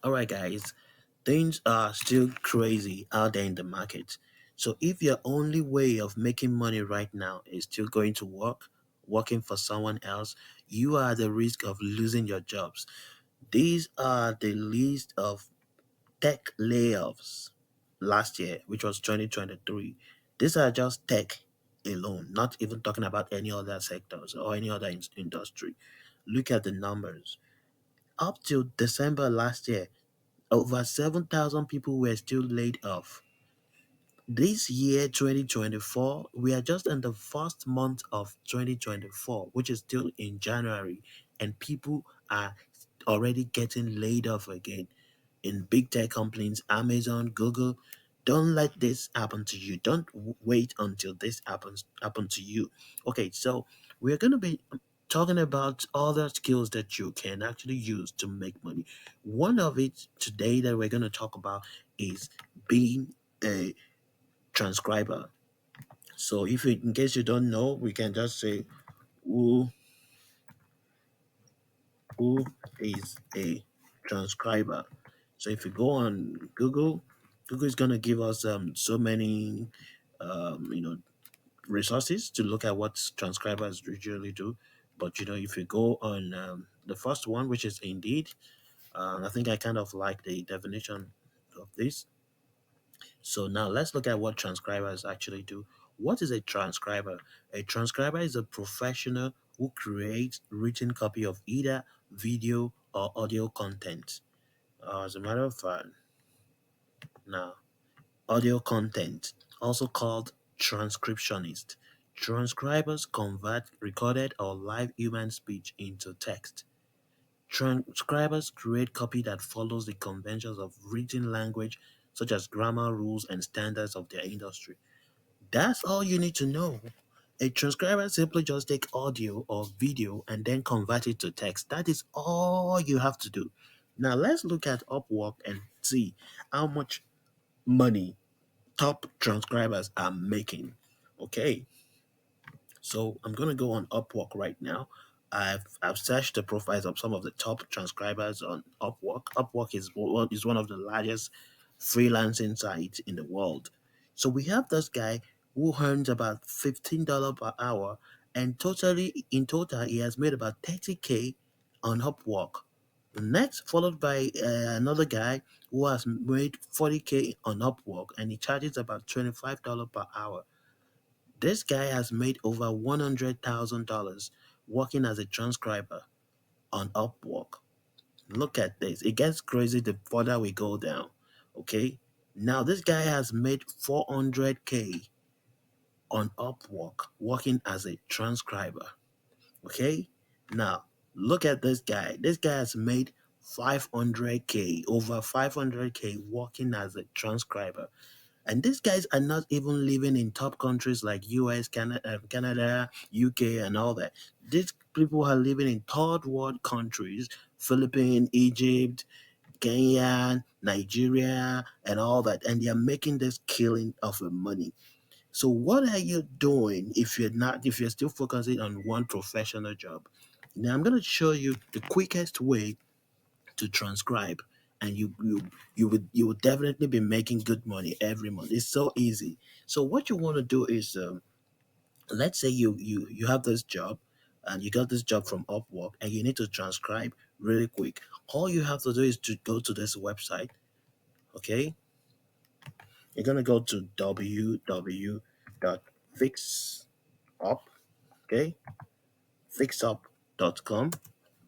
All right, guys, things are still crazy out there in the market. So if your only way of making money right now is still going to work, working for someone else, you are at the risk of losing your jobs. These are the list of tech layoffs last year, which was 2023. These are just tech alone, not even talking about any other sectors or any other industry. Look at the numbers. Up till December last year, over 7,000 people were still laid off. This year, 2024, we are just in the first month of 2024, which is still in January, and people are already getting laid off again in big tech companies, Amazon, Google. Don't let this happen to you. Don't wait until this happen to you. Okay, so we're going to be talking about other skills that you can actually use to make money. One of it today that we're going to talk about is being a transcriber. So if you, in case you don't know, we can just say who who is a transcriber. So if you go on Google, Google is going to give us so many resources to look at what transcribers usually do. But if you go on the first one, which is Indeed, I think I kind of like the definition of this. So now let's look at what transcribers actually do. What is a transcriber? A transcriber is a professional who creates written copy of either video or audio content. As a matter of fact, now audio content, also called transcriptionist. Transcribers convert recorded or live human speech into text. Transcribers create copy that follows the conventions of written language, such as grammar rules and standards of their industry. That's all you need to know. A transcriber simply just take audio or video and then convert it to text. That is all you have to do. Now let's look at Upwork and see how much money top transcribers are making. Okay, so I'm gonna go on Upwork right now. I've searched the profiles of some of the top transcribers on Upwork. Upwork is one of the largest freelancing sites in the world. So we have this guy who earns about $15 per hour, and totally in total he has made about 30K on Upwork. Next, followed by another guy who has made 40K on Upwork, and he charges about $25 per hour. This guy has made over $100,000 working as a transcriber on Upwork. Look at this. It gets crazy the further we go down. Okay? Now this guy has made 400K on Upwork working as a transcriber. Okay? Now look at this guy. This guy has made 500K, over 500K working as a transcriber. And these guys are not even living in top countries like US, Canada, UK, and all that. These people are living in third world countries, Philippines, Egypt, Kenya, Nigeria, and all that. And they are making this killing of money. So what are you doing if you're still focusing on one professional job? Now I'm gonna show you the quickest way to transcribe, and you would definitely be making good money every month. It's so easy. So what you want to do is, let's say you have this job, and you got this job from Upwork, and you need to transcribe really quick. All you have to do is to go to this website. Okay, you're gonna go to www.fixup. Okay, fixup.com.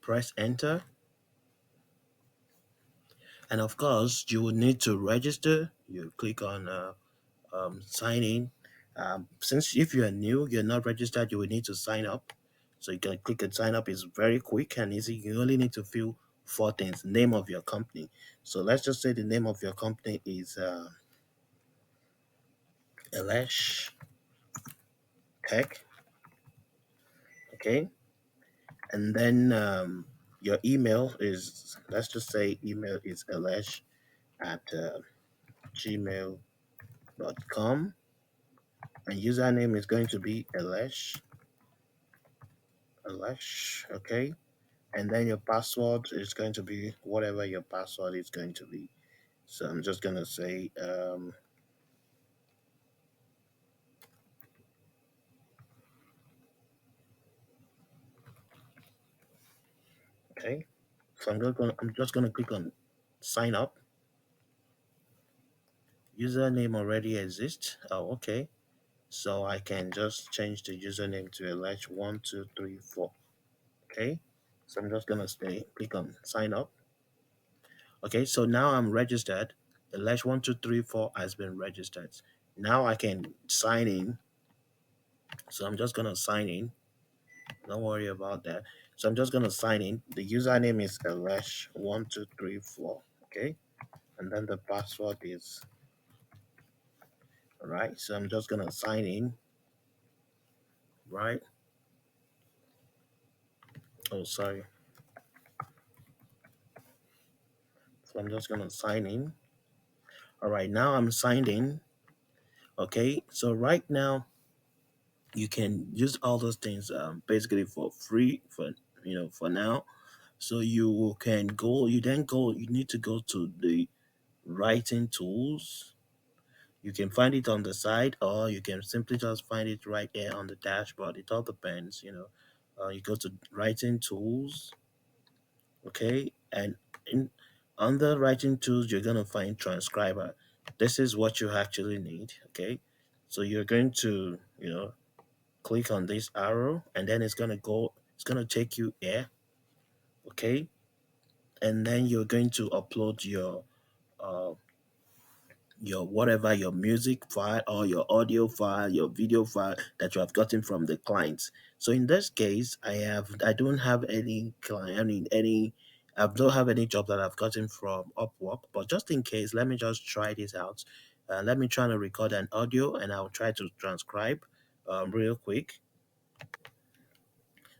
Press enter, and of course you will need to register. You click on sign in. Since if you are new, you're not registered, you will need to sign up. So you can click and sign up. It's very quick and easy. You only need to fill four things: name of your company. So let's just say the name of your company is Elesh Tech. Okay, and then your email is, let's just say email is Elesh at gmail.com, and username is going to be Elesh. Okay, and then your password is going to be whatever your password is going to be. So I'm just gonna say, okay. So I'm just gonna click on sign up. Username already exists. Oh, okay. So I can just change the username to Elijah1234. Okay. So I'm just gonna stay. Click on sign up. Okay. So now I'm registered. Elijah1234 has been registered. Now I can sign in. So I'm just gonna sign in. Don't worry about that. So I'm just gonna sign in. The username is Elijah1234. Okay. And then the password is, all right. So I'm just gonna sign in. Right. Oh, sorry. So I'm just gonna sign in. All right, now I'm signed in. Okay, so right now you can use all those things basically for free for for now. So you can go. You then go. You need to go to the writing tools. You can find it on the side, or you can simply just find it right there on the dashboard. It all depends. You go to writing tools. Okay, and in on the writing tools you're going to find transcriber. This is what you actually need. Okay, so you're going to click on this arrow, and then it's going to take you here. Okay, and then you're going to upload uh, your whatever, your music file or your audio file, your video file that you have gotten from the clients. So in this case, I don't have any client, I mean any I don't have any job that I've gotten from Upwork, but just in case, let me just try this out. Let me try to record an audio, and I'll try to transcribe real quick.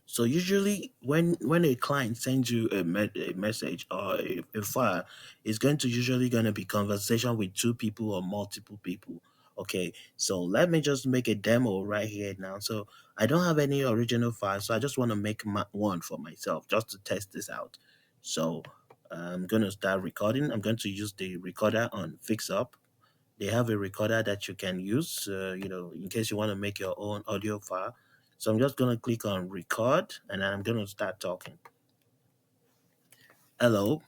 So usually, when a client sends you a message or a file, it's going to be conversation with two people or multiple people. Okay, so let me just make a demo right here now. So I don't have any original file, so I just want to make one for myself just to test this out. So I'm going to start recording. I'm going to use the recorder on FixUp. They have a recorder that you can use, in case you want to make your own audio file. So I'm just going to click on record, and I'm going to start talking. Hello.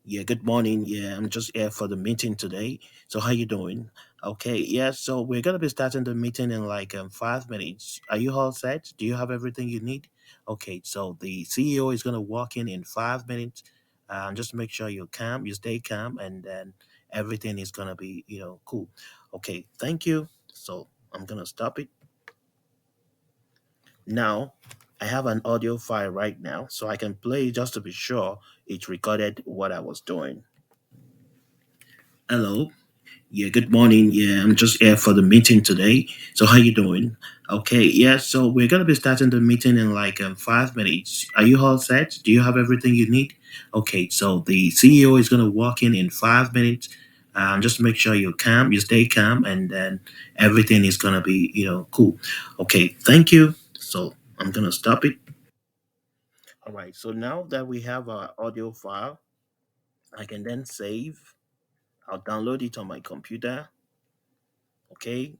Yeah, good morning. Yeah, I'm just here for the meeting today. So how you doing? Okay, yeah, so we're gonna be starting the meeting in like 5 minutes. Are you all set? Do you have everything you need? Okay, so the CEO is gonna walk in 5 minutes. Just make sure you're calm, you stay calm, and then everything is gonna be cool. Okay, thank you. So I'm gonna stop it now. I have an audio file right now, so I can play it just to be sure it recorded what I was doing. Hello. Yeah, good morning. Yeah, I'm just here for the meeting today. So how you doing? Okay, yeah, so we're gonna be starting the meeting in like 5 minutes. Are you all set? Do you have everything you need? Okay, so the CEO is gonna walk in 5 minutes. Just make sure you're calm, you stay calm, and then everything is gonna be cool. Okay, thank you. So I'm gonna stop it. All right. So now that we have our audio file, I can then save. I'll download it on my computer. Okay,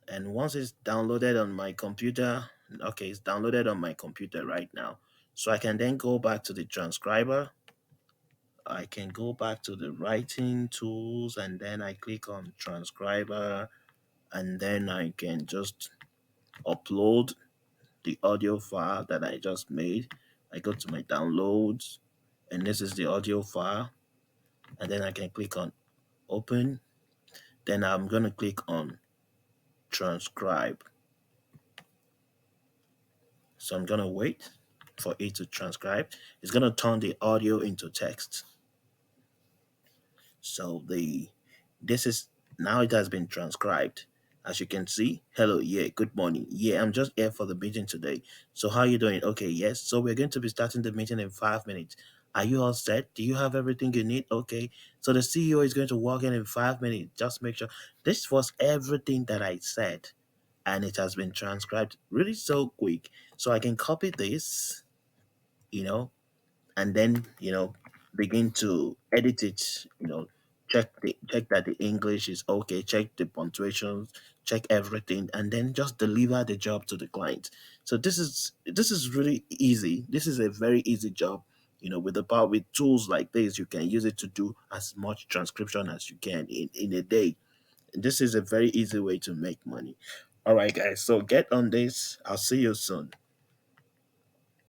and once it's downloaded on my computer, okay, it's downloaded on my computer right now. So I can then go back to the transcriber. I can go back to the writing tools, and then I click on transcriber, and then I can just upload the audio file that I just made. I go to my downloads, and this is the audio file, and then I can click on open. Then I'm going to click on transcribe. So I'm gonna wait for it to transcribe. It's gonna turn the audio into text. So the this is now it has been transcribed. As you can see, hello, yeah, good morning. Yeah, I'm just here for the meeting today. So how you doing? Okay, yes. So we're going to be starting the meeting in 5 minutes. Are you all set? Do you have everything you need? Okay. So the CEO is going to walk in 5 minutes. Just make sure this was everything that I said, and it has been transcribed really so quick. So I can copy this, you know, and then begin to edit it. Check that the English is okay, check the punctuations, check everything, and then just deliver the job to the client. So this is really easy. This is a very easy job. With the power, with tools like this, you can use it to do as much transcription as you can in a day. This is a very easy way to make money. All right, guys, so get on this. I'll see you soon.